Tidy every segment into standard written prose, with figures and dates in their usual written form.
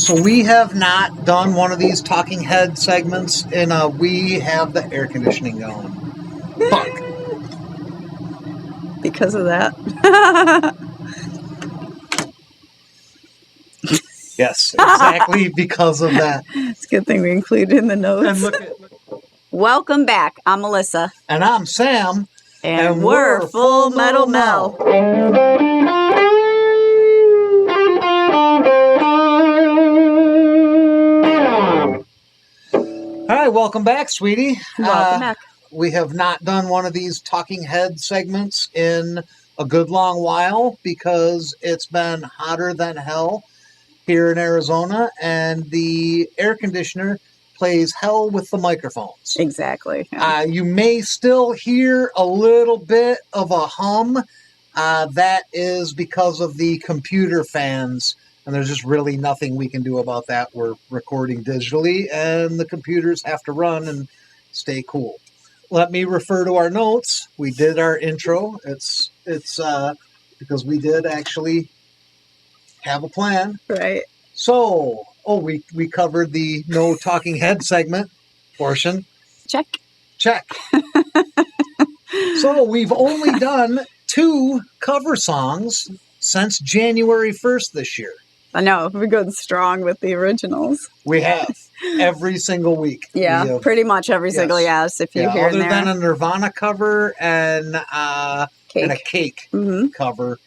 So we have not done one of these talking head segments, and we have the air conditioning going. Fuck. Because of that. Yes, exactly because of that. It's a good thing we included in the notes. And look at, Welcome back. I'm Melissa. and I'm Sam. And we're Full Metal Mel. All right, welcome back, sweetie. Welcome back. We have not done one of these talking head segments in a good long while because it's been hotter than hell here in Arizona, and the air conditioner plays hell with the microphones. Exactly. You may still hear a little bit of a hum. That is because of the computer fans, and there's just really nothing we can do about that. We're recording digitally, and the computers have to run and stay cool. Let me refer to our notes. We did our intro. It's because we did actually have a plan. Right. So, we covered the no talking head segment portion. Check. So we've only done 2 cover songs since January 1st this year. I know. We're going strong with the originals. We have every single week. Yeah, pretty much every single, yes, if you hear other there. than a Nirvana cover and a Cake cover.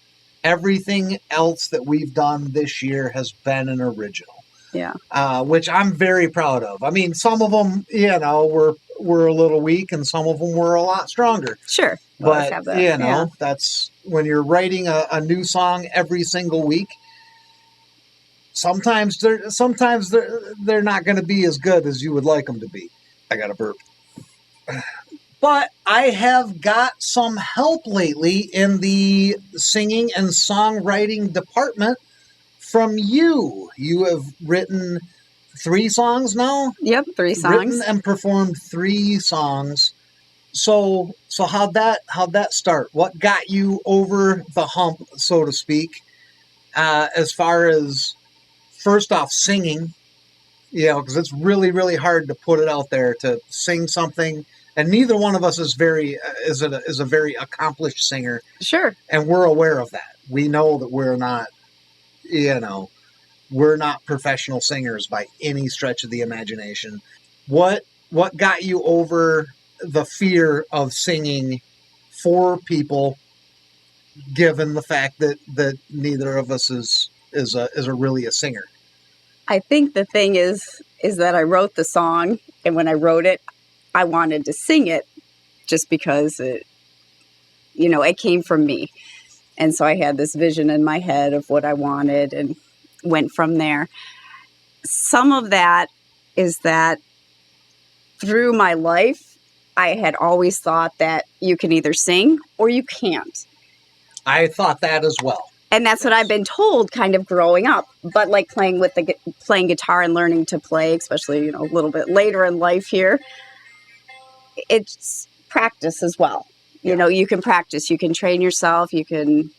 Everything else that we've done this year has been an original. Yeah. Which I'm very proud of. I mean, some of them, were a little weak, and some of them were a lot stronger. Sure. But, that's when you're writing a new song every single week. Sometimes they're not going to be as good as you would like them to be. I got a burp. But I have got some help lately in the singing and songwriting department from you. You have written 3 songs now? Yep, 3 songs. Written and performed 3 songs. So how'd that start? What got you over the hump, so to speak, as far as, first off, singing, because it's really, really hard to put it out there to sing something. And neither one of us is a very accomplished singer. Sure. And we're aware of that. We know that we're not, we're not professional singers by any stretch of the imagination. What got you over the fear of singing for people, given the fact that neither of us is really a singer? I think the thing is that I wrote the song, and when I wrote it, I wanted to sing it just because it came from me. And so I had this vision in my head of what I wanted and went from there. Some of that is that through my life, I had always thought that you can either sing or you can't. I thought that as well. And that's what I've been told kind of growing up. But like playing guitar and learning to play, especially, a little bit later in life here, it's practice as well. You can practice, you can train yourself, you can,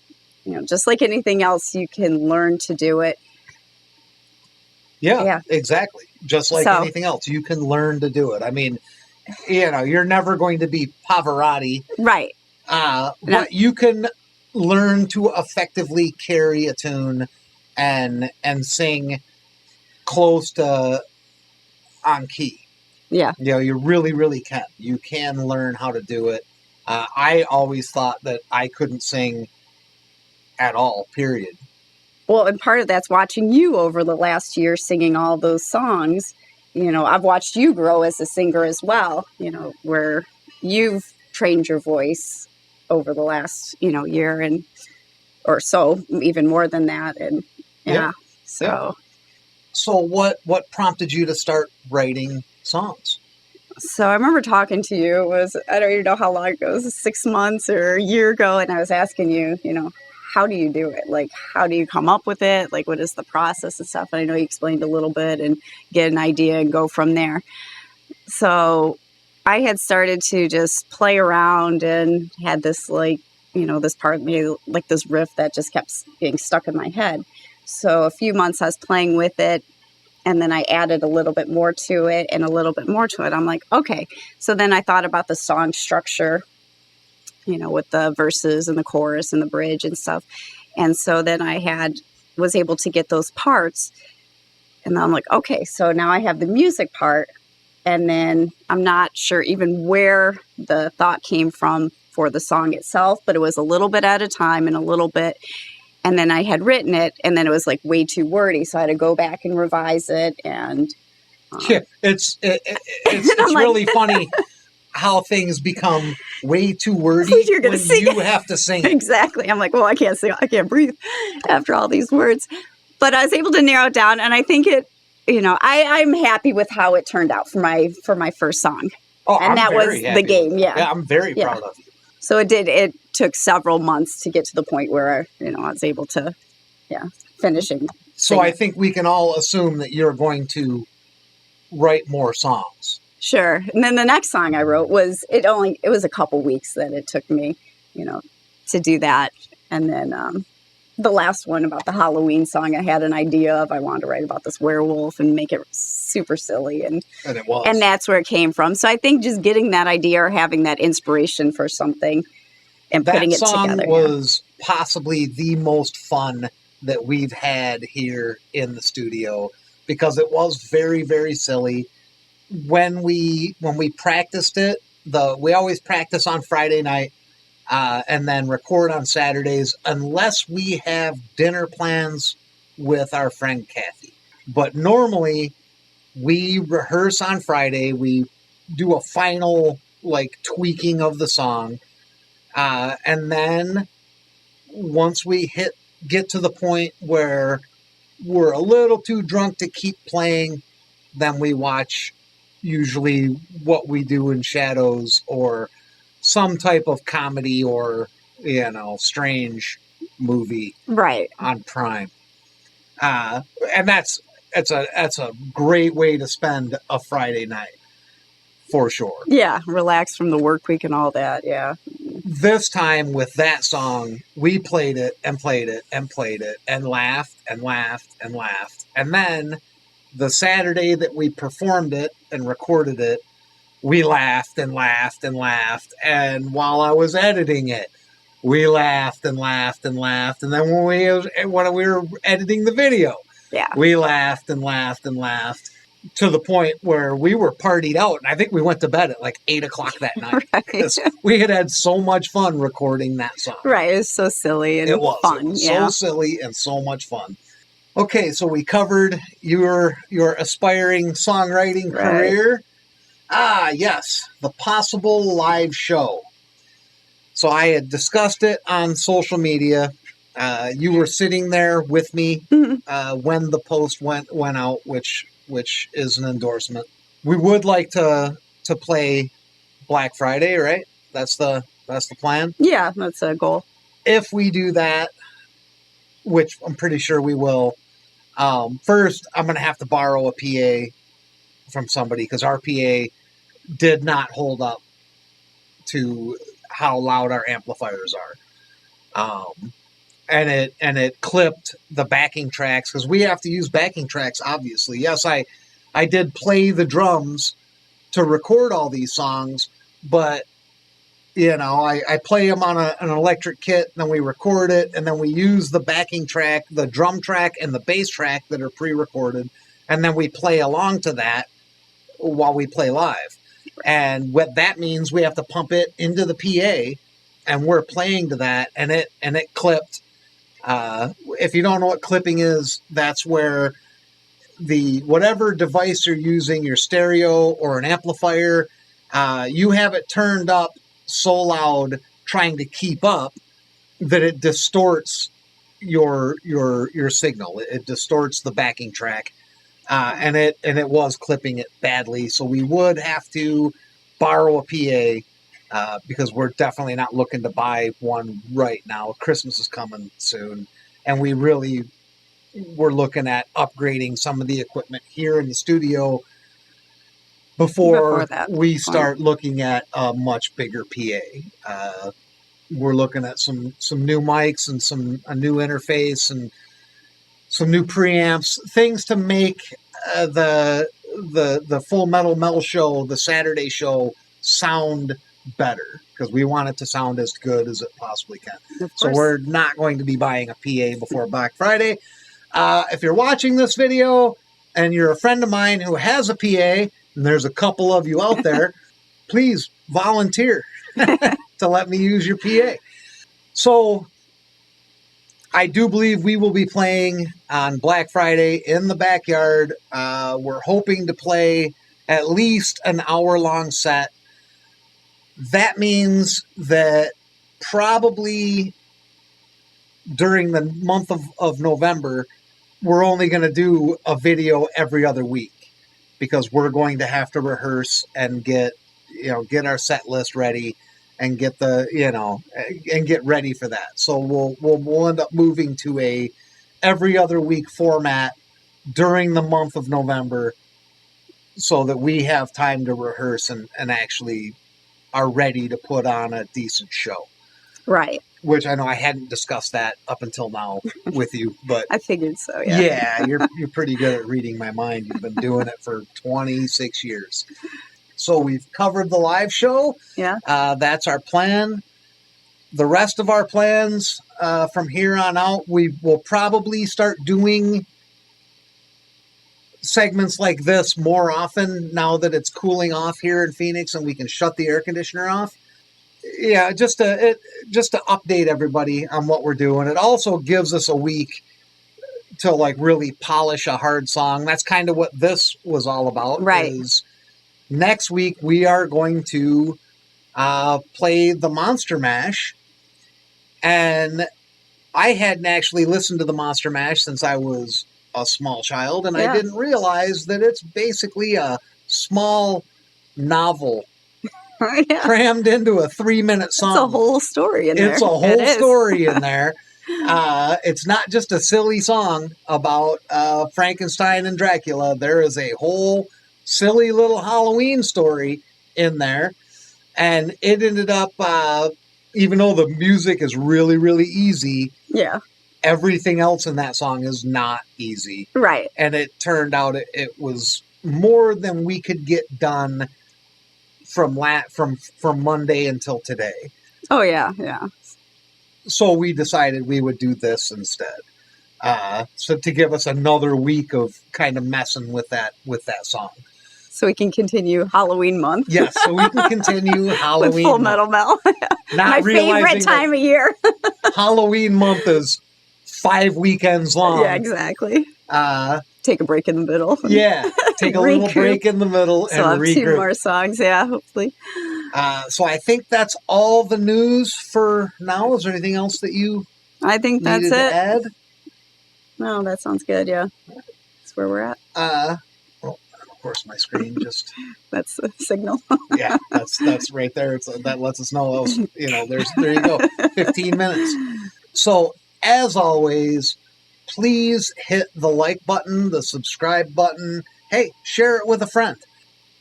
just like anything else, you can learn to do it. Yeah, exactly. Just like anything else, you can learn to do it. I mean, you're never going to be Pavarotti. Right. But you can learn to effectively carry a tune and sing close to on key. Yeah. You really, really can. You can learn how to do it. I always thought that I couldn't sing at all, period. Well, and part of that's watching you over the last year singing all those songs. I've watched you grow as a singer as well, where you've trained your voice over the last, year and or so, even more than that. And So what prompted you to start writing songs? So I remember talking to you, I don't even know how long ago, it was 6 months or a year ago. And I was asking you, how do you do it? Like, how do you come up with it? Like, what is the process and stuff? And I know you explained a little bit and get an idea and go from there. So I had started to just play around and had this this part of me, like this riff that just kept being stuck in my head. So a few months I was playing with it, And then I added a little bit more to it and a little bit more to it. I'm like, okay. So then I thought about the song structure, with the verses and the chorus and the bridge and stuff. And so then was able to get those parts. And then I'm like, okay, so now I have the music part. And then I'm not sure even where the thought came from for the song itself, but it was a little bit at a time and a little bit. And then I had written it, and then it was like way too wordy. So I had to go back and revise it. And yeah, it's really funny how things become way too wordy when you have to sing it. Exactly. I'm like, well, I can't sing. I can't breathe after all these words. But I was able to narrow it down, and I think I'm happy with how it turned out for my first song. Oh, and that was the game. Yeah, I'm very proud of you. So it took several months to get to the point where I was able to, finishing. So I think we can all assume that you're going to write more songs. Sure. And then the next song I wrote it was a couple weeks that it took me, to do that. And then the last one about the Halloween song, I had an idea of, I wanted to write about this werewolf and make it super silly. And it was. And that's where it came from. So I think just getting that idea or having that inspiration for something and putting it together. That song was possibly the most fun that we've had here in the studio because it was very, very silly. When we practiced it, we always practice on Friday night and then record on Saturdays unless we have dinner plans with our friend Kathy. But normally we rehearse on Friday. We do a final tweaking of the song. And then once we get to the point where we're a little too drunk to keep playing, then we watch usually What We Do in Shadows or some type of comedy or, strange movie right on Prime. And that's a great way to spend a Friday night. For sure. Yeah, relax from the work week and all that, yeah. This time with that song, we played it and played it and played it and laughed and laughed and laughed. And then the Saturday that we performed it and recorded it, we laughed and laughed and laughed. And while I was editing it, we laughed and laughed and laughed. And then when we were editing the video, we laughed and laughed and laughed. To the point where we were partied out, and I think we went to bed at 8 o'clock that night. Because we had so much fun recording that song. Right, it was so silly and fun. It was so silly and so much fun. Okay, so we covered your aspiring songwriting career. Ah, yes, the possible live show. So I had discussed it on social media. You were sitting there with me when the post went out, which is an endorsement. We would like to play Black Friday, right? That's the plan? Yeah, that's a goal. If we do that, which I'm pretty sure we will, first I'm going to have to borrow a PA from somebody because our PA did not hold up to how loud our amplifiers are. And it clipped the backing tracks because we have to use backing tracks, obviously. Yes, I did play the drums to record all these songs, but I play them on an electric kit, and then we record it, and then we use the backing track, the drum track, and the bass track that are pre-recorded, and then we play along to that while we play live. And what that means, we have to pump it into the PA, and we're playing to that, and it clipped. If you don't know what clipping is, that's where whatever device you're using, your stereo or an amplifier, you have it turned up so loud trying to keep up that it distorts your signal. It distorts the backing track, and it was clipping it badly. So we would have to borrow a PA. Because we're definitely not looking to buy one right now. Christmas is coming soon, and we're looking at upgrading some of the equipment here in the studio before we start looking at a much bigger PA. We're looking at some new mics and a new interface and some new preamps, things to make the Full Metal Mel show, the Saturday show, sound better because we want it to sound as good as it possibly can. Of So course. we're not going to be buying a PA before Black Friday. If you're watching this video and you're a friend of mine who has a PA, and there's a couple of you out there, please volunteer to let me use your PA. So I do believe we will be playing on Black Friday in the backyard. We're hoping to play at least an hour-long set. That means that probably during the month of November, we're only going to do a video every other week because we're going to have to rehearse and get our set list ready and get and get ready for that. So we'll end up moving to a every other week format during the month of November so that we have time to rehearse and actually are ready to put on a decent show. Right. Which I know I hadn't discussed that up until now with you, but I figured so, yeah. Yeah, you're pretty good at reading my mind. You've been doing it for 26 years. So we've covered the live show. Yeah. That's our plan. The rest of our plans from here on out, we will probably start doing segments like this more often now that it's cooling off here in Phoenix and we can shut the air conditioner off. Yeah, just to update everybody on what we're doing. It also gives us a week to like really polish a hard song. That's kind of what this was all about. Right. Is next week we are going to play the Monster Mash, and I hadn't actually listened to the Monster Mash since I was a small child, and I didn't realize that it's basically a small novel crammed into a 3-minute song. It's a whole story in there. It's a whole story in there. It's not just a silly song about Frankenstein and Dracula. There is a whole silly little Halloween story in there. And it ended up, even though the music is really, really easy, everything else in that song is not easy. Right. And it turned out it was more than we could get done from Monday until today. Oh, yeah, yeah. So we decided we would do this instead. So to give us another week of kind of messing with that song. So we can continue Halloween month. Yes, so we can continue Halloween with Full Metal Mel. My favorite time of year. Halloween month is 5 weekends long. Yeah, exactly. Take a break in the middle. Yeah, take a little break in the middle and I'll have regroup. 2 more songs, yeah, hopefully. So I think that's all the news for now. Is there anything else that you I think that's it. To add? No, that sounds good, yeah. That's where we're at. Well, of course, my screen just... That's the signal. Yeah, that's right there. That lets us know. There you go. 15 minutes. So, as always, please hit the like button, the subscribe button. Hey, share it with a friend.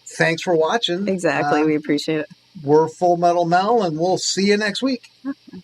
Thanks for watching. Exactly. We appreciate it. We're Full Metal Mel, and we'll see you next week. Okay.